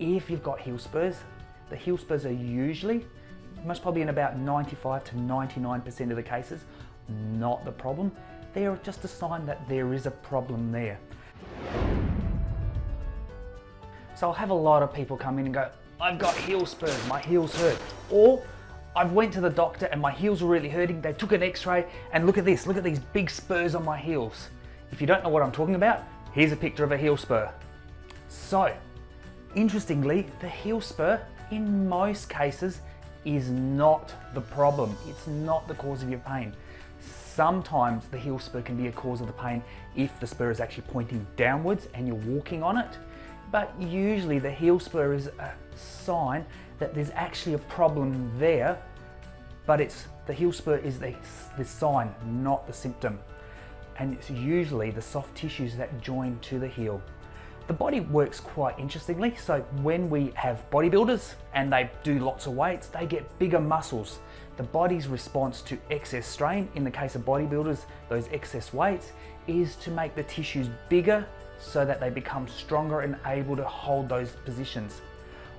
If you've got heel spurs, the heel spurs are usually, most probably in about 95 to 99% of the cases, not the problem. They're just a sign that there is a problem there. So I'll have a lot of people come in and go, I've got heel spurs, my heels hurt. Or I've went to the doctor and my heels were really hurting. They took an x-ray and look at this, look at these big spurs on my heels. If you don't know what I'm talking about, here's a picture of a heel spur. So, interestingly, the heel spur in most cases is not the problem. It's not the cause of your pain. Sometimes the heel spur can be a cause of the pain if the spur is actually pointing downwards and you're walking on it. But usually the heel spur is a sign that there's actually a problem there, but the heel spur is the sign, not the symptom. And it's usually the soft tissues that join to the heel. The body works quite interestingly. So when we have bodybuilders and they do lots of weights, they get bigger muscles. The body's response to excess strain, in the case of bodybuilders, those excess weights, is to make the tissues bigger so that they become stronger and able to hold those positions.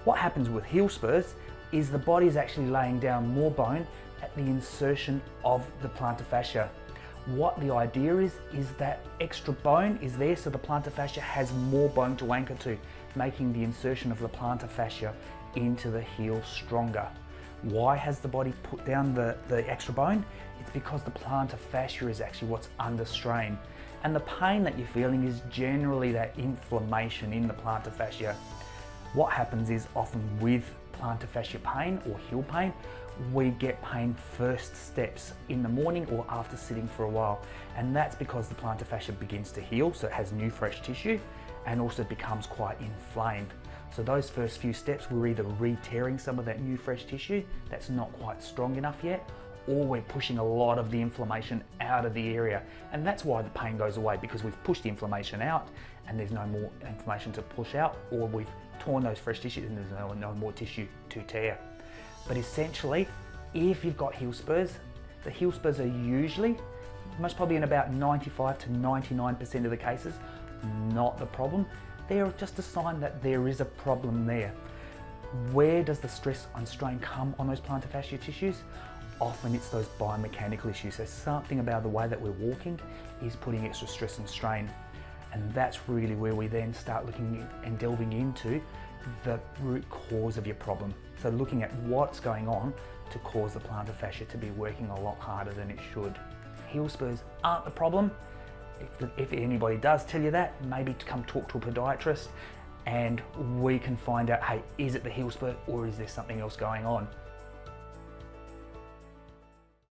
What happens with heel spurs is the body is actually laying down more bone at the insertion of the plantar fascia. What the idea is that extra bone is there so the plantar fascia has more bone to anchor to, making the insertion of the plantar fascia into the heel stronger. Why has the body put down the extra bone? It's because the plantar fascia is actually what's under strain. And the pain that you're feeling is generally that inflammation in the plantar fascia. What happens is often with plantar fascia pain or heel pain, we get pain first steps in the morning or after sitting for a while. And that's because the plantar fascia begins to heal, so it has new fresh tissue and also becomes quite inflamed. So those first few steps, we're either re-tearing some of that new fresh tissue that's not quite strong enough yet, or we're pushing a lot of the inflammation out of the area. And that's why the pain goes away, because we've pushed the inflammation out and there's no more inflammation to push out, or we've torn those fresh tissues and there's no more tissue to tear. But essentially, if you've got heel spurs, the heel spurs are usually, most probably in about 95 to 99% of the cases, not the problem. They're just a sign that there is a problem there. Where does the stress and strain come on those plantar fascia tissues? Often it's those biomechanical issues. So something about the way that we're walking is putting extra stress and strain. And that's really where we then start looking and delving into the root cause of your problem. So looking at what's going on to cause the plantar fascia to be working a lot harder than it should. Heel spurs aren't the problem. If anybody does tell you that, maybe to come talk to a podiatrist and we can find out, hey, is it the heel spur or is there something else going on?